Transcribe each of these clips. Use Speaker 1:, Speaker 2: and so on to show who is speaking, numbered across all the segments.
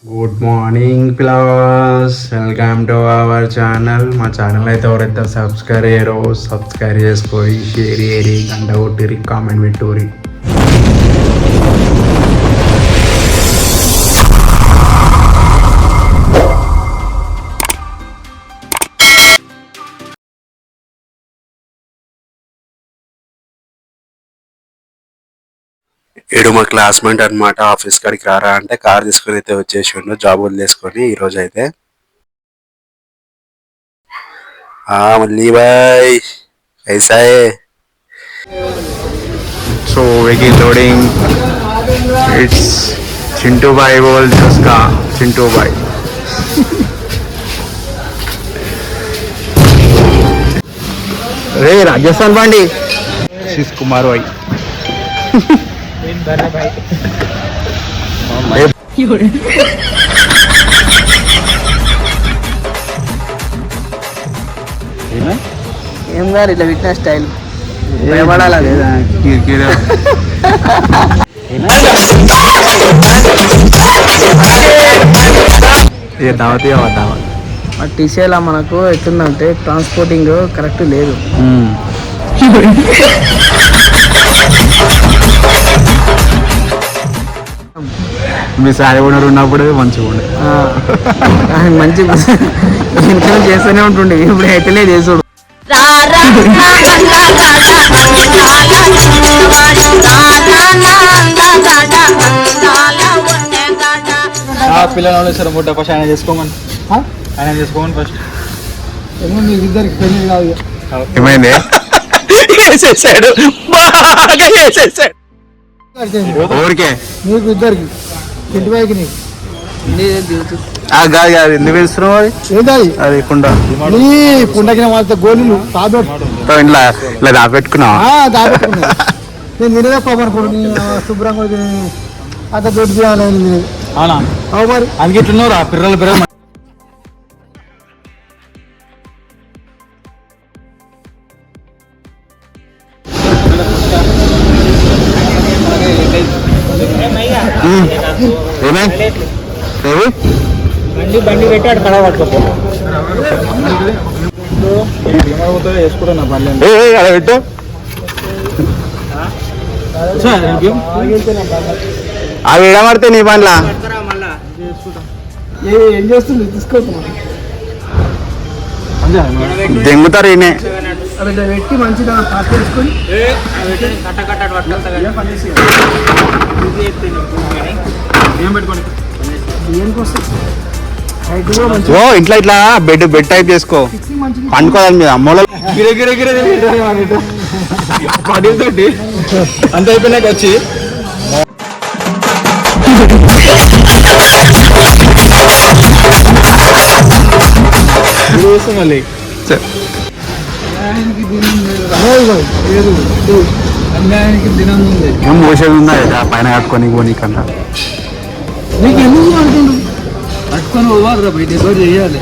Speaker 1: Good morning plus welcome to our channel. మా channel అయితే ఎవరైతే సబ్స్క్రైబ్ అయ్యారో సబ్స్క్రైబ్ చేసుకోరి, షేర్ చేయరి, గంట కొట్టిరి, కామెంట్ పెట్టురి. ఏడు మా క్లాస్మేట్ అనమాట. ఆఫీస్ కాడికి రారా అంటే కార్ తీసుకొని అయితే వచ్చేసిండు, జాబ్ వదిలేసుకొని. ఈరోజు అయితే మళ్ళీ బాయ్ ऐसा है. So vehicle loading. It's Chintu bhai बोल उसका चिंटू भाई. रे राजस्थान पांडी शिश कुमार भाई.
Speaker 2: ఏం గారు ఇట్లా ఫిట్నెస్ స్టైల్ భయపడాలా లేదా
Speaker 1: దావత్
Speaker 2: టీసీలా మనకు ఎట్లుందంటే ట్రాన్స్పోర్టింగ్ కరెక్ట్ లేదు.
Speaker 1: మీ సాయి ఓనర్ ఉన్నప్పుడు మంచిగా ఉండే,
Speaker 2: మంచి ఇన్కమ్ చేస్తూనే ఉంటుండే. ఇప్పుడు అయితే చేసుడు
Speaker 3: పిల్లలు సార్ ముట్ట ఫస్ట్ ఆయన చేసుకోమని ఫస్ట్ ఇద్దరికి పెళ్లి కాదు.
Speaker 1: ఏమైంది? వేసేసాడు, బాగా వేసేసాడు. ఊరికే
Speaker 3: నీకు ఇద్దరికి ఇంటి బైక్ నీకు
Speaker 1: కాదు కాదు, ఎందుకు వేస్తున్నావు? అది
Speaker 3: ఏంటది?
Speaker 1: అది కుండ.
Speaker 3: నీ కుండకిన వాళ్ళ గోళీలు
Speaker 1: ఇంట్లో ఇలా దాపెట్టుకున్నావా?
Speaker 3: దాపెట్టుకున్నా నేను తినేదే పాపనుకోండి శుభ్రంగా అంత దొడ్డు చేయాలి. అవునా? అవు మరి అందుకే ఇట్లున్నావు రా పిల్లలు బండి పెట్టాడు కడ పట్టుకోపో వేసుకుంటా నా పని
Speaker 1: అలా పెట్టు. అవి ఎడమడితే నీ పనిలా
Speaker 3: ఏం చేస్తుంది తీసుకోవచ్చు
Speaker 1: దెంగుతారు ఈయనే.
Speaker 3: అవి పెట్టి మంచిగా పార్టీ వేసుకొని
Speaker 1: ఓ ఇంట్లో ఇట్లా బెడ్ టైప్ చేసుకో, పండుకోదాని మీద అమ్మలో
Speaker 3: పడితోటి అంత అయిపోయినాక వచ్చి మళ్ళీ అన్యాయానికి దినం ఉంది.
Speaker 1: ఏం మోసేది ఉందా పైన కట్టుకొని పోనీ కన్నా
Speaker 3: నీకు ఎందుకు అంటుండు పట్టుకొని పోవాలి రా బయట ఎవరు చేయాలి.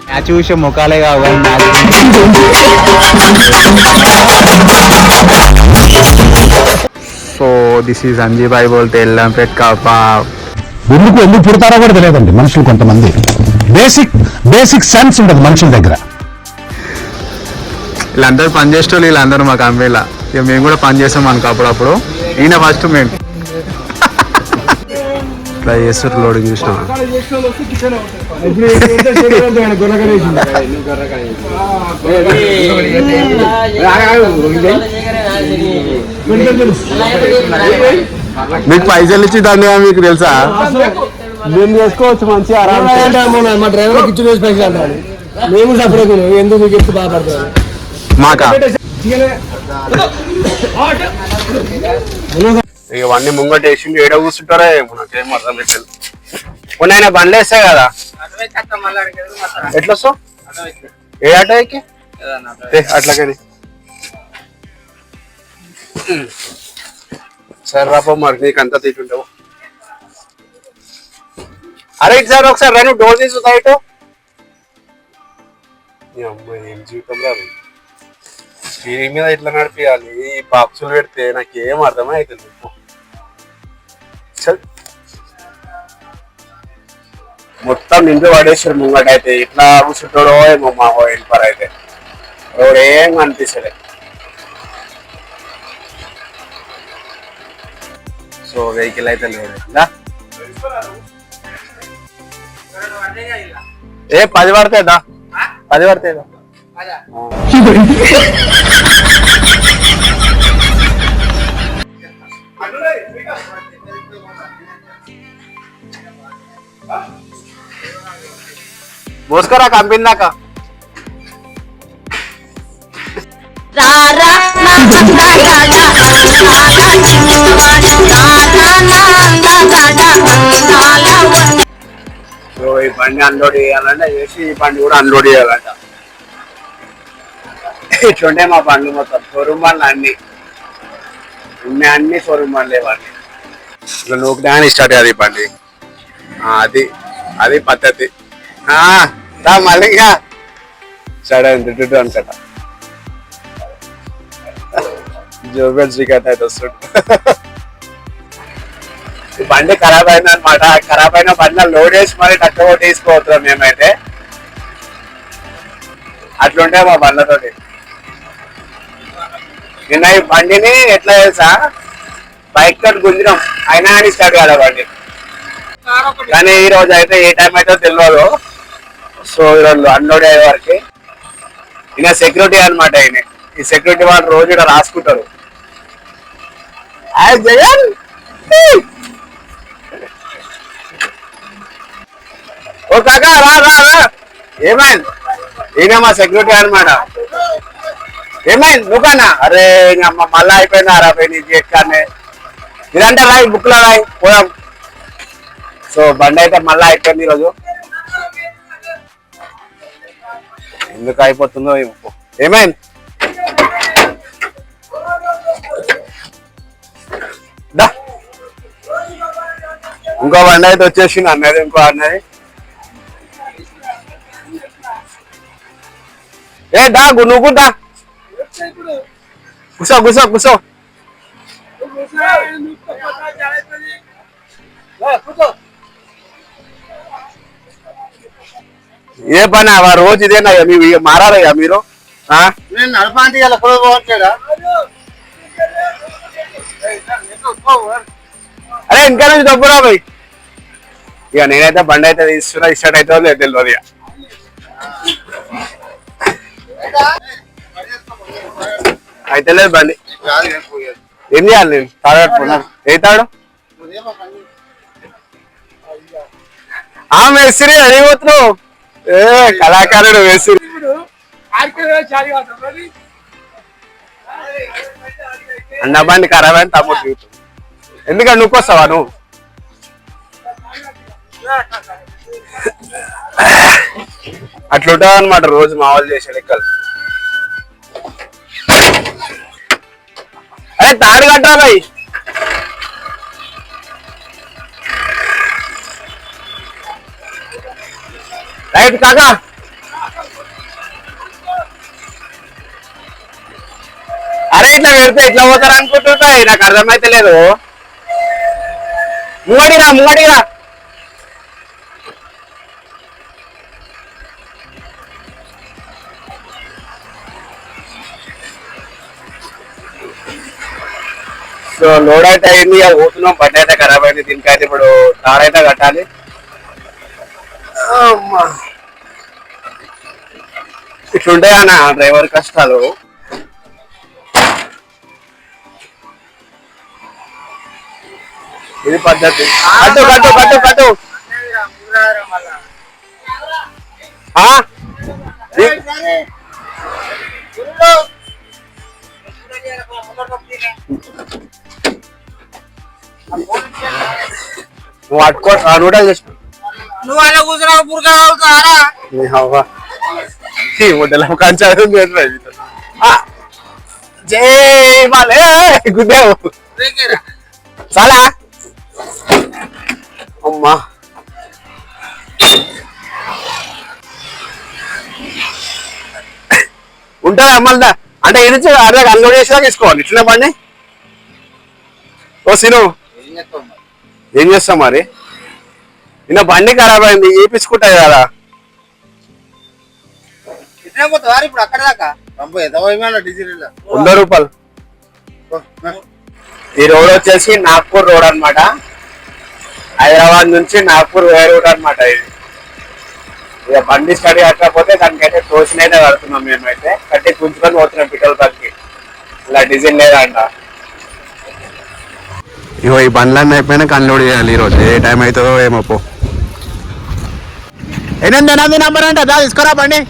Speaker 1: మ్యాచ్ చూసే ముఖాలే కావాలి. సో దిస్ ఈజ్ అంజీబాయి బోల్తే ఎల్లంపేట్ కాపా.
Speaker 4: ఎందుకు పుడతారో కూడా తెలియదండి మనుషులు. కొంతమంది బేసిక్ సెన్స్ ఉండదు మనుషుల దగ్గర.
Speaker 1: వీళ్ళందరూ పని చేసేటోళ్ళు, వీళ్ళందరూ మా కంపెనీలో. ఇక మేము కూడా పని చేస్తాం అనుకో అప్పుడప్పుడు. ఈయన ఫస్ట్ మేము ఇట్లా చేస్తారు లోడింగ్ చూసినా. మీకు పైసలు ఇచ్చి దాన్ని మీకు తెలుసా?
Speaker 3: మేము చేసుకోవచ్చు మంచిగా మా డ్రైవర్ ఇచ్చి వేసి పైసలు అంటారు. మేము సపరేట్ ఎందుకు మీకు ఎప్పుడు బాధపడతారు
Speaker 1: మాకా. ఇవన్నీ ముంగట వేసి ఏడ కూర్చుంటారా నాకేం అర్థం పెట్టాను. కొన్ని ఆయన బండ్లు వేస్తాయి కదా, ఎట్లా వస్తావు? ఏ ఆటో ఎక్కి అట్లాగని సరే రాపో మరి నీకు అంతా తింటుంటావు. అరే ఇటు సార్ ఒకసారి రండి, డోర్ తీసుకుంటా ఇటు. అమ్మాయి ఏం జీవితం రాదు. స్టీరింగ్ మీద ఇట్లా నడిపియాలి, ఈ బాక్సులు పెడితే నాకేం అర్థమే అవుతుంది. మొత్తం నిండు పడేసారు ముంగట అయితే, ఇట్లా కూర్చుంటాడో ఏమో మా వెళ్ళిపారు అయితే రోడ్ ఏం కనిపిస్తలే. సో వెహికల్ అయితే లేదు. ఏ 10 పడతాయిదా, 10 పడతాయిదా. మోసుకరా కంపెనీ దాకా. సో ఈ బండి అన్లోడ్ చేయాలంటే చేసి ఈ బండి కూడా అన్లోడ్ చేయాలంట. ఇట్లుంటే మా బండ్లు మొత్తం షోరూమ్ బండ్లు అన్ని షోరూమ్ బండ్లు ఇవన్నీ. ఇట్లా నూకునే స్టార్ట్ కాదు ఈ బండి. అది పద్ధతి. మళ్ళీ సరే దుడ్డు అనుకట జోబెల్ శ్రీకాంత్ అయితే వస్తుంట. ఈ బండి ఖరాబ్ అయింది అనమాట. ఖరాబ్ అయిన బండి లోడ్ వేసి మరి తక్కువ తీసుకోవచ్చున్నాం మేమైతే. అట్లుంటే మా బండ్లతోటి. నిన్న ఈ బండిని ఎట్లా తెలుసా, బైక్ తోటి గుంజినాం అయినా అని స్టార్ట్ కాదు బండి. కానీ ఈ రోజు అయితే ఏ టైం అయితే తెలియదు. సో ఈరోజు అన్లోడ్ అయ్యే వరకు ఈయన సెక్యూరిటీ అనమాట. ఈ సెక్యూరిటీ వాళ్ళు రోజు ఇక్కడ రాసుకుంటారు. జగన్ ఓ కాకా రా రా రా. ఏమైంది? ఈయన మా సెక్యూరిటీ అనమాట. ఏమైంది నువ్వుకన్నా? అరే మళ్ళా అయిపోయిందా రాపోయి నీ ఎట్లానే ఇదంటే రాయి బుక్ లో రాయి పోదాం. సో బండి అయితే మళ్ళా అయిపోయింది ఈరోజు. ఎందుకు అయిపోతుందో ఏమైంది? ఇంకో బండి అయితే వచ్చేసింది అన్నది. ఇంకో అన్నది దా నువ్వు దా కూసో కూసో కూసో. ఏ పని రోజు ఇదేనా మారాలయ్యా మీరు?
Speaker 3: నడపంటే ఇలా కూడా పోవట్లేదా?
Speaker 1: అరే ఇంకా నుంచి డబ్బురా పోయి. ఇక నేనైతే బండి అయితే తీస్తున్నా, ఇష్టం అయితే లేదు తెలియదు. ఇక అయితే లేదు బండి. ఏం చేయాలి నేను? తాడు కట్టుకున్నాను. ఏ తాడు? మేస్త్రి అడిగిపోతున్నావు. ఏ కళాకారుడు మేస్త్రి. అన్న బండి ఖరాబ్ అని తమ్ముడు చూస్తుంది. ఎందుకంటే నువ్వు వస్తావా నువ్వు? అట్లుంటుంది అనమాట రోజు మా వాళ్ళు చేసే లెక్కలు. అరే తాడు కట్టరా భయ్. రైట్ కాకా. అరే ఇట్లా పెడితే ఇట్లా పోతారు అనుకుంటుంటాయి, నాకు అర్థమైతే లేదు. ముంగడిరా ముంగడిరా. సో లోడ్ అయితే అయింది, పోతున్నాం. బండి అయితే ఖరాబ్ అయింది. దీనికైతే ఇప్పుడు తాడైతే కట్టాలి. ఇట్లుంటాయి అన్న డ్రైవర్ కష్టాలు. ఇది పద్ధతి. కట్టు కట్టు కట్టు కట్టు. నువ్వు అట్టుకో నూడల్ చేసిన
Speaker 2: నువ్వు అలా కూర్చున్నావు పురకారా
Speaker 1: కంచాడు జై మాలే గుద్దావు చాలా అమ్మా. ఉంటుందా మళ్ళా అంటే ఇది నుంచి అదే అన్లోడ్ చేసేదాకా తీసుకోవాలి ఇట్లనే బండి. ఓ సీను ఏం చేస్తాం మరి, నిన్న బండి ఖరాబ్ అయింది, చేపించుకుంటాయి కదా.
Speaker 3: ఇప్పుడు అక్కడ దాకా డీజిల్
Speaker 1: 100 రూపాయలు. ఈ రోడ్ వచ్చేసి నాగ్పూర్ రోడ్ అన్నమాట. హైదరాబాద్ నుంచి నాగ్పూర్ వేరే రూట్ అనమాట ఇది. ఇక బండి స్టడీ కట్టకపోతే దానికైతే తోసిన అయితే కడుతున్నాం మేమైతే, కట్టి గుంజుకొని పోతున్నాం పెట్రోల్ బంక్కి. ఇలా డీజిల్ లేదంట. ఇగో ఈ బండ్లన్నీ అయిపోయినాక అన్లోడ్ చేయాలి ఈరోజు, ఏ టైం అవుతుందో ఏమో. 8 నంబర్ అంట, దా తీసుకురా బండి.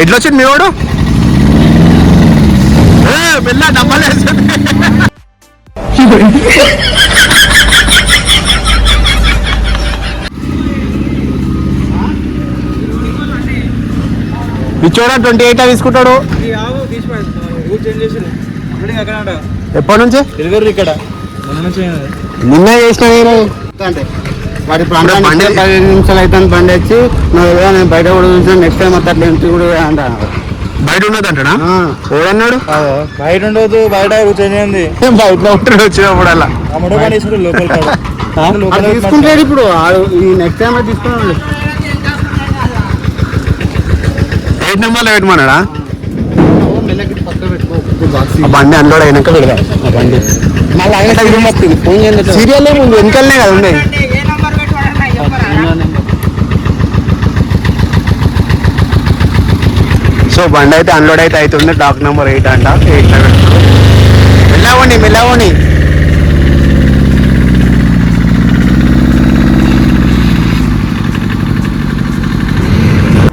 Speaker 1: ఎట్లా వచ్చింది మీ వాడు? మెల్ల డబ్బాలు వేస్తుంది. పిచ్చోడా 28 తీసుకుంటాడు. ఎప్పటి నుంచి?
Speaker 3: ఇక్కడ
Speaker 1: నిన్న చేసిన
Speaker 3: అంటే వాడి ప్రాంతానికి 15 నిమిషాలు అయితే బండి వచ్చి నేను బయట కూడా చూసాను, నెక్స్ట్ టైం అట్లా కూడా అంట.
Speaker 1: బయట ఉన్నదంటనా? చూడన్నాడు
Speaker 3: బయట ఉండదు, బయట కూర్చొని
Speaker 1: బయట ఉంటాడు వచ్చినప్పుడు అలా
Speaker 3: తీసుకుంటాడు. ఇప్పుడు ఈ నెక్స్ట్ టైం అది తీసుకున్నాడు.
Speaker 1: 8 నెంబర్లో పెట్టమన్నాడా? బండి అన్లోడ్ అయినాక పెడదాం బండి.
Speaker 3: మళ్ళీ ఆయన ఫోన్ చేయండి.
Speaker 1: సీరియల్ ఏముంది, వెనకాలనే కదా ఉండే. సో బండి అయితే అన్లోడ్ అయితే అవుతుంది. డాక్ నెంబర్ 8 అంట. 8 మెల్లవండి మెల్లవండి.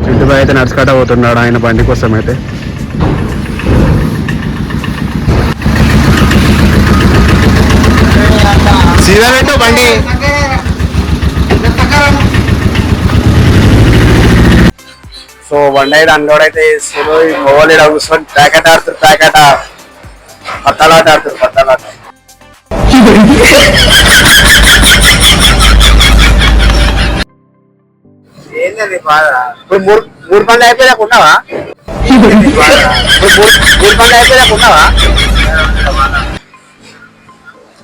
Speaker 1: చింటుబాయ్ అయితే నడుచుకుంటా పోతున్నాడు ఆయన బండి కోసం అయితే. సీదా పెట్టు బండి. సో బండి అయితే అన్లోడ్ అయితే చేస్తారు. మొబైల్ ఇక్కడ కూర్చొని ప్యాకెట్ ఆడుతారు, ప్యాకెట్ పత్తాలాట ఆడుతారు, పత్తాలాట. ఏంటండి బాధ? ఇప్పుడు మూడు పనులు అయిపోయాక ఉన్నావా? మూడు పనులు అయిపోయాక ఉన్నావా?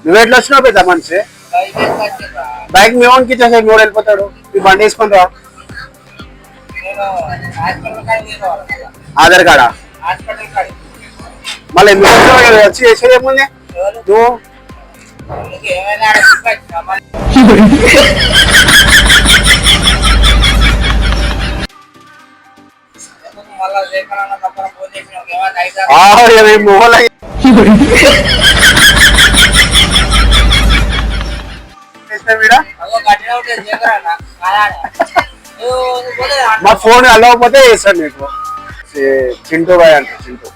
Speaker 1: నువ్వు ఎట్లా వచ్చినావు పెద్ద మనిషి? బైక్ మీ ఓన్కి ఇచ్చేసాడు, మూడు వెళ్ళిపోతాడు. ఈ బండి వేసుకొని రా. ఆధార్ కార్డా? మళ్ళీ ఎందుకు వచ్చి చేసేది ఏముంది నువ్వు? మా ఫోన్ అలవకపోతే చేస్తాను నీకు. చింటూ బాయ్ అంట, చింటూ.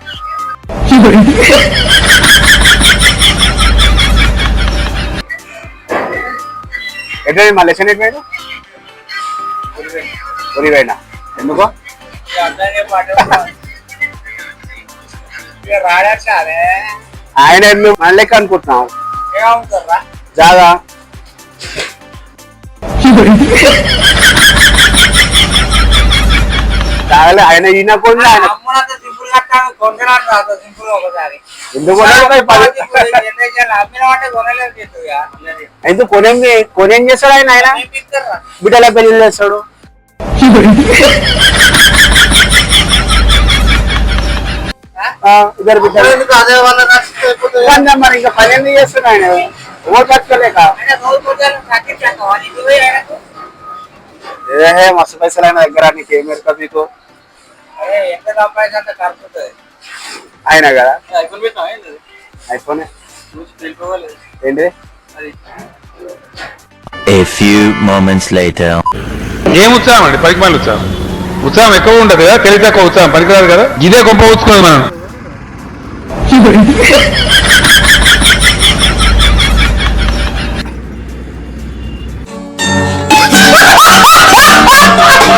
Speaker 1: ఎట్లా మా లెసన్ ఎట్లా ఉరివేనా? ఎందుకో ఆయన ఎందుకు మన లెక్క అనుకుంటున్నావు? జాగా తాగలే ఆయన ఈయన కూడా ఆయన ఎందుకు కొనేం చేస్తాడు ఆయన? ఆయన బిడ్డల పెళ్లి చేస్తాడు. ఇద్దరు బిడ్డలు మరి ఇంకా పని ఎందుకు చేస్తున్నాడు ఆయన? ఓటు కట్టుకోలేక. ఏ మస్తు పైసలు ఆయన దగ్గర, నీకు ఏం ఎరుక మీకు? ఆయన కదా ఐఫోన్ ఏంటి?
Speaker 5: A few moments later.
Speaker 6: ఏం ఉత్సాహం అండి? పనికి మళ్ళీ ఉత్సాహం. ఉత్సాహం ఎక్కువ ఉంటది కదా, తెలివి తక్కువ ఉత్సాహం పనికిరాదు కదా. ఇదే గొప్ప ఉత్సుకున్నది మనం.